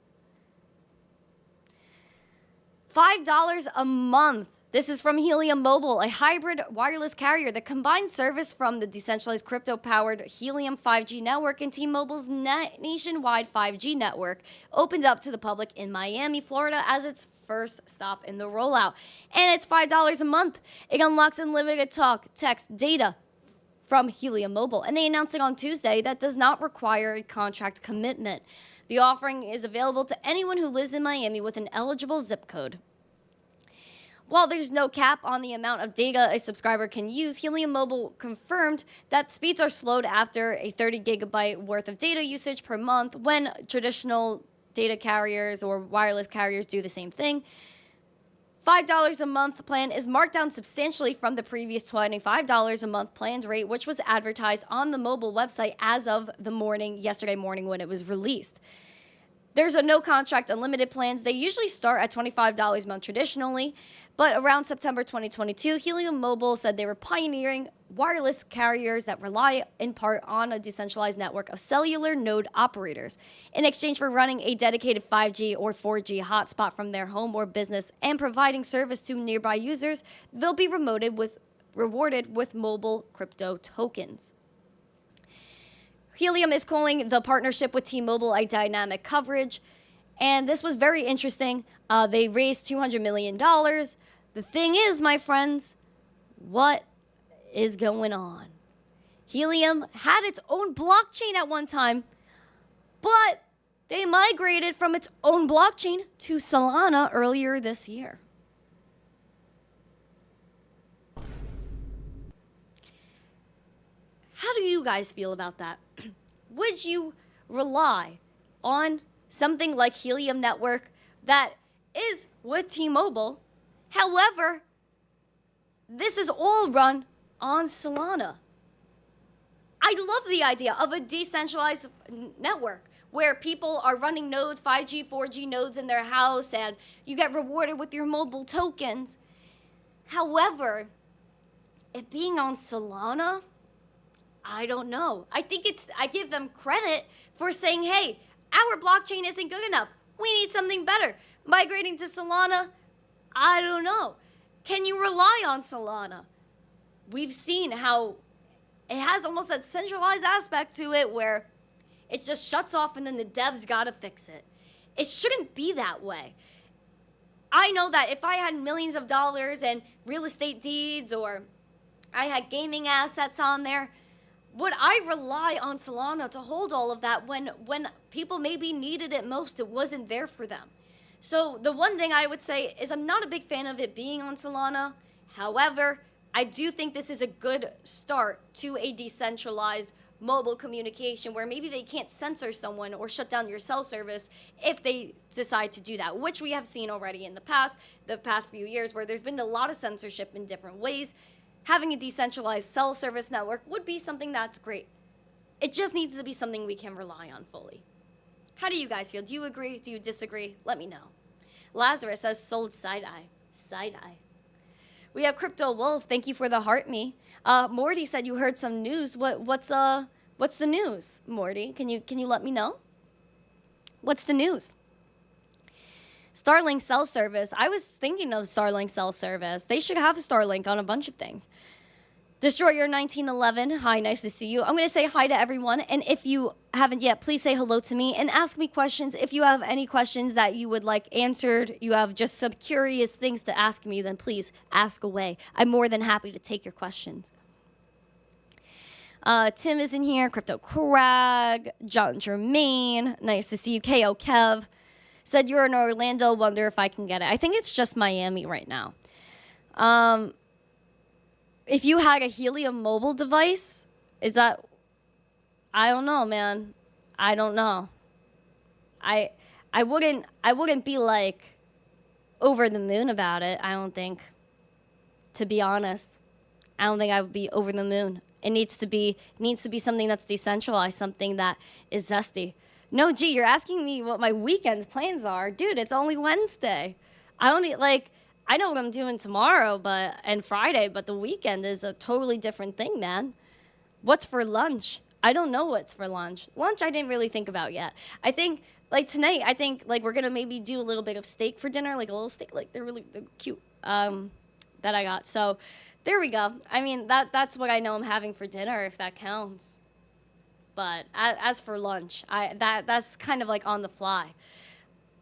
$5 a month. This is from Helium Mobile, a hybrid wireless carrier that combines service from the decentralized crypto-powered Helium 5G network and T-Mobile's nationwide 5G network. Opened up to the public in Miami, Florida as its first stop in the rollout. And it's $5 a month. It unlocks unlimited talk, text, data from Helium Mobile. And they announced it on Tuesday that does not require a contract commitment. The offering is available to anyone who lives in Miami with an eligible zip code. While there's no cap on the amount of data a subscriber can use, Helium Mobile confirmed that speeds are slowed after a 30 gigabyte worth of data usage per month when traditional data carriers or wireless carriers do the same thing. $5 a month plan is marked down substantially from the previous $25 a month planned rate, which was advertised on the mobile website as of yesterday morning when it was released. There's a no contract unlimited plans. They usually start at $25 a month traditionally, but around September 2022, Helium Mobile said they were pioneering wireless carriers that rely in part on a decentralized network of cellular node operators. In exchange for running a dedicated 5G or 4G hotspot from their home or business and providing service to nearby users, they'll be rewarded with mobile crypto tokens. Helium is calling the partnership with T-Mobile a dynamic coverage, and this was very interesting. They raised $200 million. The thing is, my friends, what is going on? Helium had its own blockchain at one time, but they migrated from its own blockchain to Solana earlier this year. How do you guys feel about that? Would you rely on something like Helium Network that is with T-Mobile? However, this is all run on Solana. I love the idea of a decentralized network where people are running nodes, 5G, 4G nodes in their house, and you get rewarded with your mobile tokens. However, it being on Solana, I don't know. I give them credit for saying, hey, our blockchain isn't good enough. We need something better. Migrating to Solana, I don't know. Can you rely on Solana? We've seen how it has almost that centralized aspect to it where it just shuts off and then the devs gotta fix it. It shouldn't be that way. I know that if I had millions of dollars and real estate deeds or I had gaming assets on there, would I rely on Solana to hold all of that when people maybe needed it most? It wasn't there for them. So the one thing I would say is I'm not a big fan of it being on Solana. However, I do think this is a good start to a decentralized mobile communication where maybe they can't censor someone or shut down your cell service if they decide to do that, which we have seen already in the past few years where there's been a lot of censorship in different ways. Having a decentralized cell service network would be something that's great. It just needs to be something we can rely on fully. How do you guys feel? Do you agree? Do you disagree? Let me know. Lazarus says, sold side-eye. Side-eye. We have Crypto Wolf. Thank you for the heart me. Morty said you heard some news. What's the news, Morty? Can you let me know? What's the news? Starlink cell service. I was thinking of Starlink cell service. They should have Starlink on a bunch of things. Destroyer 1911. Hi, nice to see you. I'm going to say hi to everyone. And if you haven't yet, please say hello to me and ask me questions. If you have any questions that you would like answered, you have just some curious things to ask me, then please ask away. I'm more than happy to take your questions. Tim is in here. Crypto Crag. John Germain. Nice to see you. KO Kev. Said you're in Orlando, wonder if I can get it. I think it's just Miami right now. If you had a Helium mobile device, is that... I don't know, man. I don't know. I wouldn't be like over the moon about it, I don't think. To be honest. I don't think I would be over the moon. It needs to be something that's decentralized, something that is zesty. No, gee, you're asking me what my weekend plans are. Dude, it's only Wednesday. I I know what I'm doing tomorrow, and Friday, but the weekend is a totally different thing, man. What's for lunch? I don't know what's for lunch. Lunch I didn't really think about yet. I think like tonight, I think like we're gonna maybe do a little bit of steak for dinner, like a little steak, like they're cute. That I got. So there we go. I mean that's what I know I'm having for dinner, if that counts. But as for lunch, that's kind of like on the fly.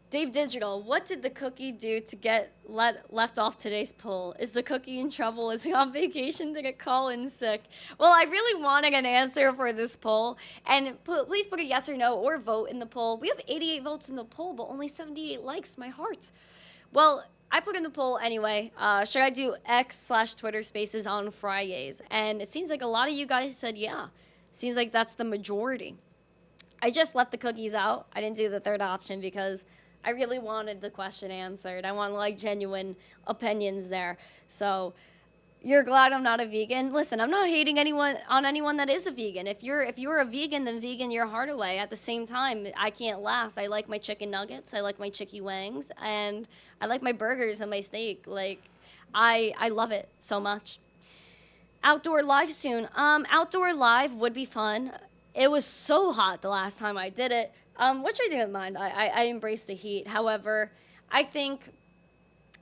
Dave Digital, what did the cookie do to get left off today's poll? Is the cookie in trouble? Is he on vacation? Did it call in sick? Well, I really wanted an answer for this poll. And please put a yes or no or vote in the poll. We have 88 votes in the poll, but only 78 likes. My heart. Well, I put in the poll anyway. Should I do X/Twitter Spaces on Fridays? And it seems like a lot of you guys said yeah. Seems like that's the majority. I just left the cookies out. I didn't do the third option because I really wanted the question answered. I want like genuine opinions there. So you're glad I'm not a vegan? Listen, I'm not hating anyone that is a vegan. If you're a vegan, then vegan your heart away. At the same time, I can't last. I like my chicken nuggets, I like my chicky wings, and I like my burgers and my steak. Like I love it so much. Outdoor live soon. Outdoor live would be fun. It was so hot the last time I did it. Which I didn't mind. I embrace the heat. However, I think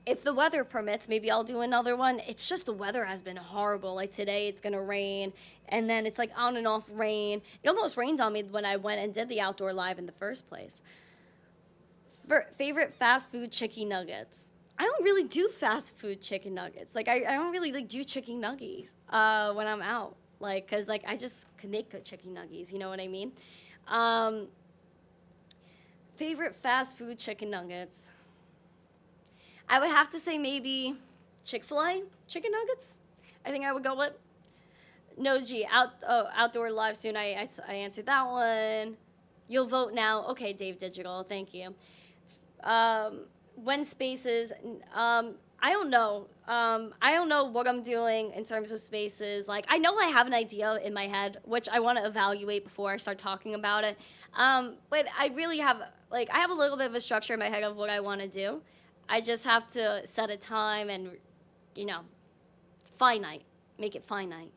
if the weather permits, maybe I'll do another one. It's just the weather has been horrible. Like today, it's going to rain, and then it's like on and off rain. It almost rained on me when I went and did the outdoor live in the first place. Favorite fast food chicken nuggets. I don't really do fast food chicken nuggets. Like, I don't really like do chicken nuggies when I'm out. Like, because like I just can make good chicken nuggies. You know what I mean? Favorite fast food chicken nuggets. I would have to say maybe Chick-fil-A chicken nuggets. I think I would go with. No, G, outdoor live soon. I answered that one. You'll vote now. Okay, Dave Digital, thank you. When spaces, I don't know. I don't know what I'm doing in terms of spaces. Like, I know I have an idea in my head, which I want to evaluate before I start talking about it. But I really have, like, I have a little bit of a structure in my head of what I want to do. I just have to set a time and, you know, make it finite.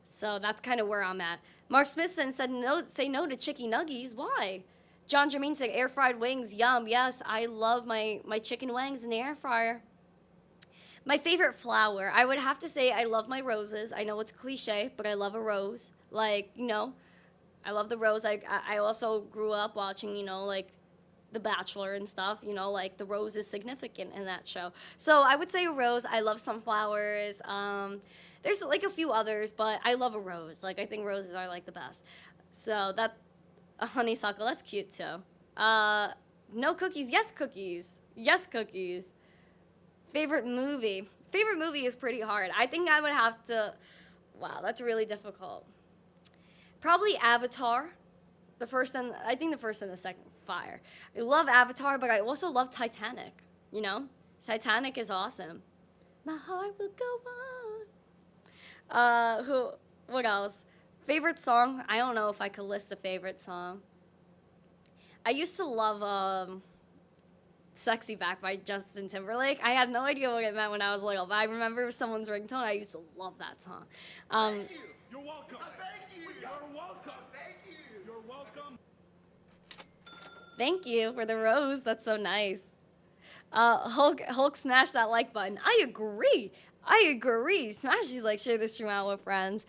So that's kind of where I'm at. Mark Smithson said, no, say no to chicken nuggies. Why? John Jermaine said, air fried wings, yum. Yes, I love my chicken wings in the air fryer. My favorite flower, I would have to say I love my roses. I know it's cliche, but I love a rose. Like, you know, I love the rose. I also grew up watching, you know, like The Bachelor and stuff. You know, like the rose is significant in that show. So I would say a rose. I love sunflowers. There's like a few others, but I love a rose. Like, I think roses are like the best. So that, a honeysuckle, that's cute too. No cookies, yes cookies. Yes cookies. Favorite movie. Favorite movie is pretty hard. I think I would have to, wow, that's really difficult. Probably Avatar. The first and the second, fire. I love Avatar, but I also love Titanic, you know? Titanic is awesome. My heart will go on. What else? Favorite song? I don't know if I could list a favorite song. I used to love Sexy Back by Justin Timberlake. I had no idea what it meant when I was little, but I remember someone's ringtone. I used to love that song. Thank you. You're welcome. Thank you. You're welcome. Thank you. You're welcome. Thank you for the rose. That's so nice. Hulk smash that like button. I agree. Smash these like, share this stream out with friends.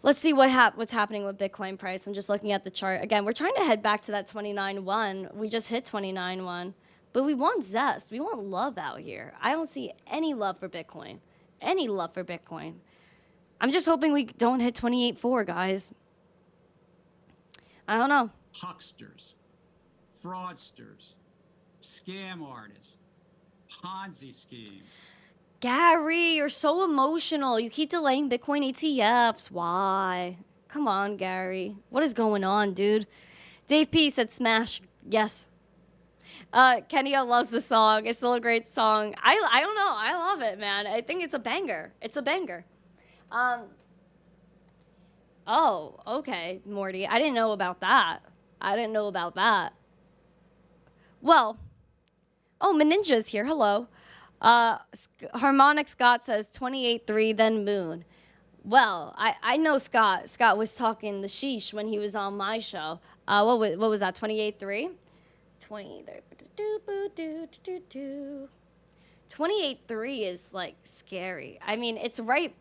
Let's see what's happening with Bitcoin price. I'm just looking at the chart. Again, we're trying to head back to that 29.1. We just hit 29.1. But we want zest. We want love out here. I don't see any love for Bitcoin. Any love for Bitcoin. I'm just hoping we don't hit 28.4, guys. I don't know. Hucksters, fraudsters, scam artists, Ponzi schemes. Gary, you're so emotional. You keep delaying Bitcoin ETFs. Why? Come on, Gary. What is going on, dude? Dave P said smash. Yes. Kenya loves the song. It's still a great song. I don't know. I love it, man. I think it's a banger. It's a banger. Oh, okay, Morty. I didn't know about that. Well, Oh, Meninja's here. Hello. Harmonic Scott says 28.3, then Moon. Well, I know Scott. Scott was talking the sheesh when he was on my show. What was that? 28.3? 28.3 is like scary. I mean, it's right.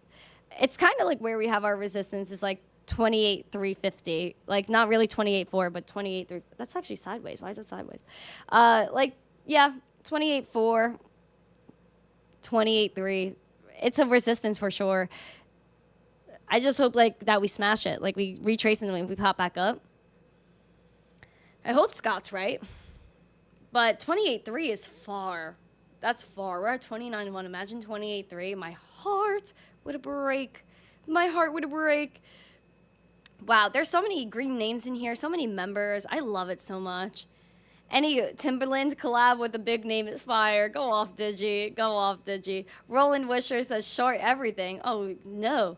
It's kind of like where we have our resistance is like 28.350. Like not really 28.4, but 28.3. That's actually sideways. Why is it sideways? Yeah, 28.4, 28.3. It's a resistance for sure. I just hope like that we smash it, like we retrace it and we pop back up. I hope Scott's right, but 28.3 is far. That's far. We're at 29.1. Imagine 28.3. My heart would break. My heart would break. Wow, there's so many green names in here, so many members. I love it so much. Any Timberland collab with a big name is fire. Go off, Digi. Go off, Digi. Roland Wisher says short everything. Oh, no.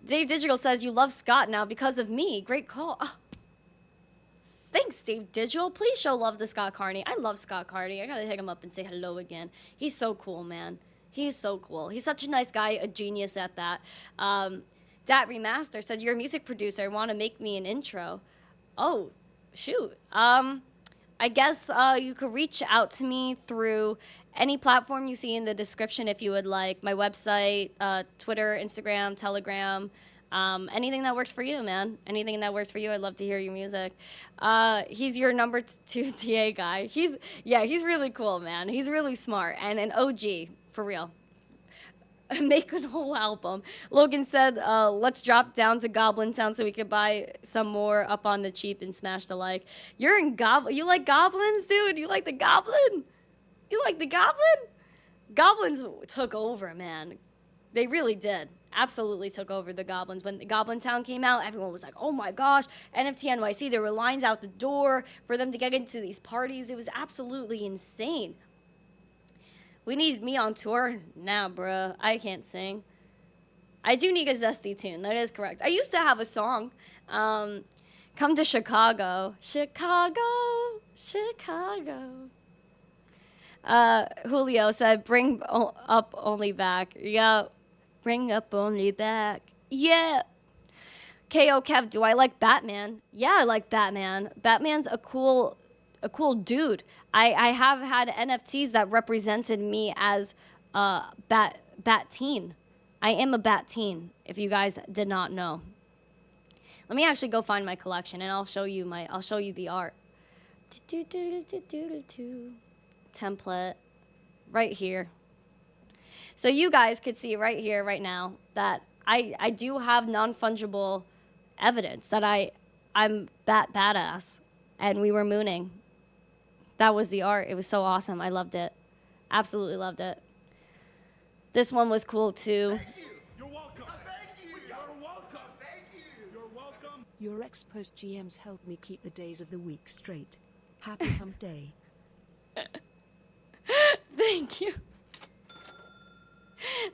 Dave Digital says you love Scott now because of me. Great call. Oh. Thanks, Dave Digital. Please show love to Scott Carney. I love Scott Carney. I gotta hit him up and say hello again. He's so cool, man. He's so cool. He's such a nice guy, a genius at that. Dat Remaster said, you're a music producer. Want to make me an intro? Oh, shoot. I guess you could reach out to me through any platform you see in the description if you would like. My website, Twitter, Instagram, Telegram, anything that works for you, man. Anything that works for you. I'd love to hear your music. He's your number 2 TA guy. He's really cool, man. He's really smart and an OG, for real. Make a whole album. Logan said, let's drop down to Goblin Town so we could buy some more up on the cheap and smash the like. You're in Goblin. You like goblins, dude? You like the goblin? You like the goblin? Goblins took over, man. They really did. Absolutely took over the goblins. When the Goblin Town came out, everyone was like, oh my gosh, NFT NYC. There were lines out the door for them to get into these parties. It was absolutely insane. We need me on tour now, bruh. I can't sing. I do need a zesty tune. That is correct. I used to have a song. Come to Chicago. Chicago. Chicago. Julio said, bring up only back. Yeah. Bring up only back. Yeah. KO Kev, do I like Batman? Yeah, I like Batman. Batman's a cool dude. I have had NFTs that represented me as bat teen. I am a bat teen, if you guys did not know. Let me actually go find my collection and I'll show you the art. Template right here. So you guys could see right here, right now, that I do have non-fungible evidence that I'm badass and we were mooning. That was the art. It was so awesome. I loved it. Absolutely loved it. This one was cool too. Thank you. You're welcome. Thank you. You're welcome. Thank you. You're welcome. Your ex-post GMs helped me keep the days of the week straight. Happy hump day. Thank you.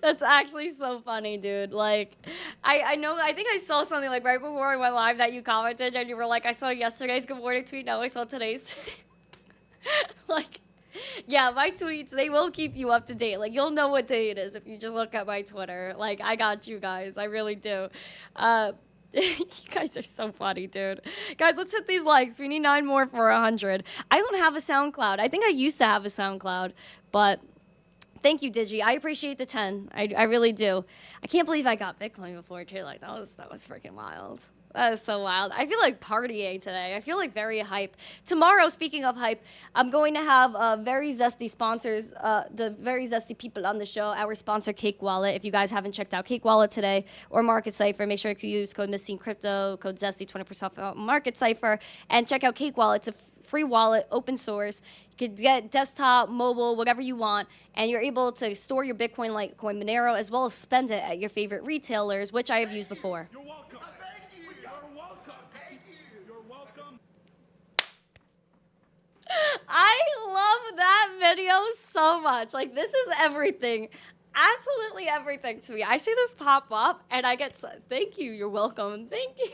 That's actually so funny, dude. Like, I know, I think I saw something like right before I went live that you commented and you were like, I saw yesterday's good morning tweet, now I saw today's tweet. Like, yeah, my tweets, they will keep you up to date. Like, you'll know what day it is if you just look at my Twitter. Like, I got you guys. I really do. You guys are so funny, dude. Guys, let's hit these likes. We need 9 more for 100. I don't have a SoundCloud. I think I used to have a SoundCloud, but thank you, Digi. I appreciate the 10. I really do. I can't believe I got Bitcoin before, too. Like, that was freaking wild. That is so wild. I feel like partying today. I feel like very hype. Tomorrow, speaking of hype, I'm going to have very zesty sponsors, the very zesty people on the show. Our sponsor, Cake Wallet. If you guys haven't checked out Cake Wallet today or Market Cipher, make sure you use code missteencrypto, code zesty, 20% off Market Cipher, and check out Cake Wallet. It's a free wallet, open source. You could get desktop, mobile, whatever you want, and you're able to store your Bitcoin, Litecoin, Monero, as well as spend it at your favorite retailers, which I have used before. You're welcome. Thank you. You're welcome. Thank you. You're welcome. I love that video so much. Like, this is everything. Absolutely everything to me. I see this pop up, and I get, thank you. You're welcome. Thank you.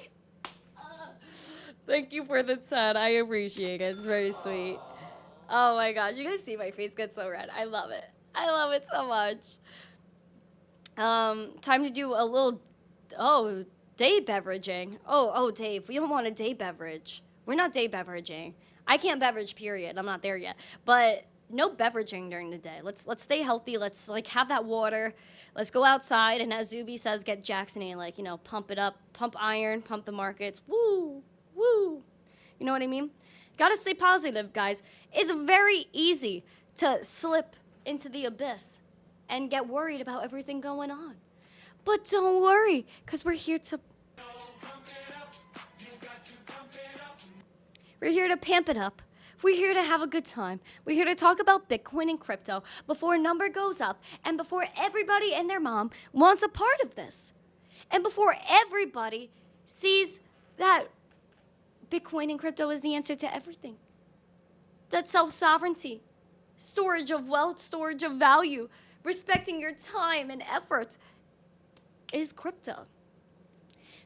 Thank you for the 10. I appreciate it. It's very sweet. Oh my gosh, you guys see my face get so red. I love it. I love it so much. Time to do a little, day beveraging. Oh, Dave, we don't want a day beverage. We're not day beveraging. I can't beverage, period. I'm not there yet. But no beveraging during the day. Let's stay healthy. Let's like have that water. Let's go outside and as Zuby says, get Jacksonated, like, you know, pump it up, pump iron, pump the markets. Woo, woo. You know what I mean? Gotta stay positive, guys. It's very easy to slip into the abyss and get worried about everything going on. But don't worry, because we're here to pamp it up. We're here to have a good time. We're here to talk about Bitcoin and crypto before a number goes up and before everybody and their mom wants a part of this. And before everybody sees that Bitcoin and crypto is the answer to everything. That self-sovereignty, storage of wealth, storage of value, respecting your time and effort is crypto.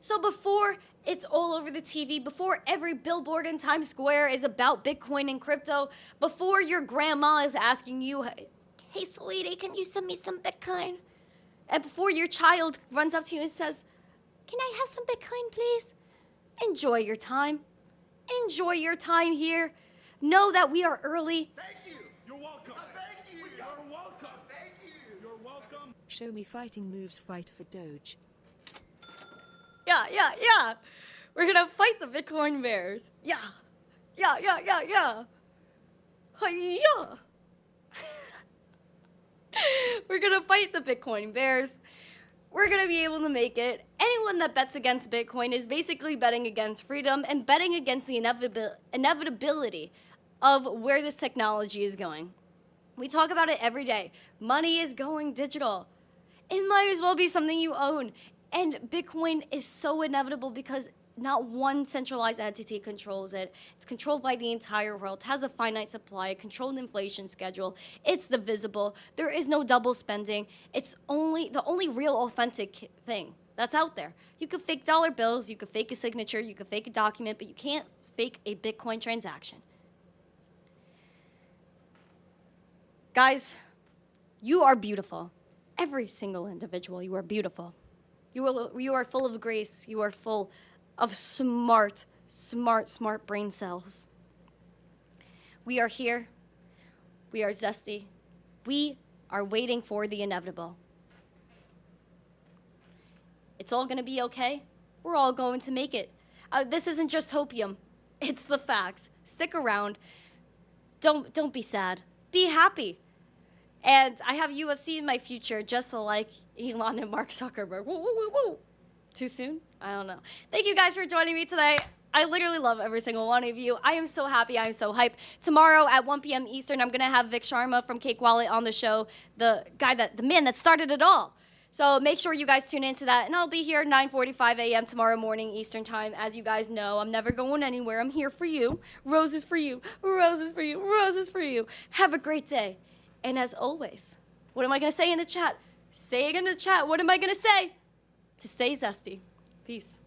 So before it's all over the TV, before every billboard in Times Square is about Bitcoin and crypto, before your grandma is asking you, hey sweetie, can you send me some Bitcoin? And before your child runs up to you and says, can I have some Bitcoin, please? Enjoy your time. Enjoy your time here. Know that we are early. Thank you. You're welcome. Thank you. You're welcome. Thank you. You're welcome. Show me fighting moves, fight for Doge. Yeah. We're gonna fight the Bitcoin bears. Yeah. Hiya. We're gonna fight the Bitcoin bears. We're gonna be able to make it. Anyone that bets against Bitcoin is basically betting against freedom and betting against the inevitability of where this technology is going. We talk about it every day. Money is going digital. It might as well be something you own. And Bitcoin is so inevitable because not one centralized entity controls it. It's controlled by the entire world. It has a finite supply, a controlled inflation schedule. It's divisible. There is no double spending. It's the only real authentic thing that's out there. You could fake dollar bills, you could fake a signature, you could fake a document, but you can't fake a Bitcoin transaction. Guys, you are beautiful. Every single individual, you are beautiful. You are full of grace. You are full of smart brain cells. We are here. We are zesty. We are waiting for the inevitable. It's all going to be okay. We're all going to make it. This isn't just hopium. It's the facts. Stick around. Don't be sad. Be happy. And I have UFC in my future, just like Elon and Mark Zuckerberg. Woo, woo, woo, woo. Too soon? I don't know. Thank you guys for joining me today. I literally love every single one of you. I am so happy. I am so hyped. Tomorrow at 1 p.m. Eastern, I'm going to have Vic Sharma from Cake Wallet on the show, the man that started it all. So make sure you guys tune into that. And I'll be here 9:45 a.m. tomorrow morning Eastern time. As you guys know, I'm never going anywhere. I'm here for you. Roses for you. Roses for you. Roses for you. Have a great day. And as always, what am I going to say in the chat? Say it in the chat. What am I going to say? To stay zesty. Peace.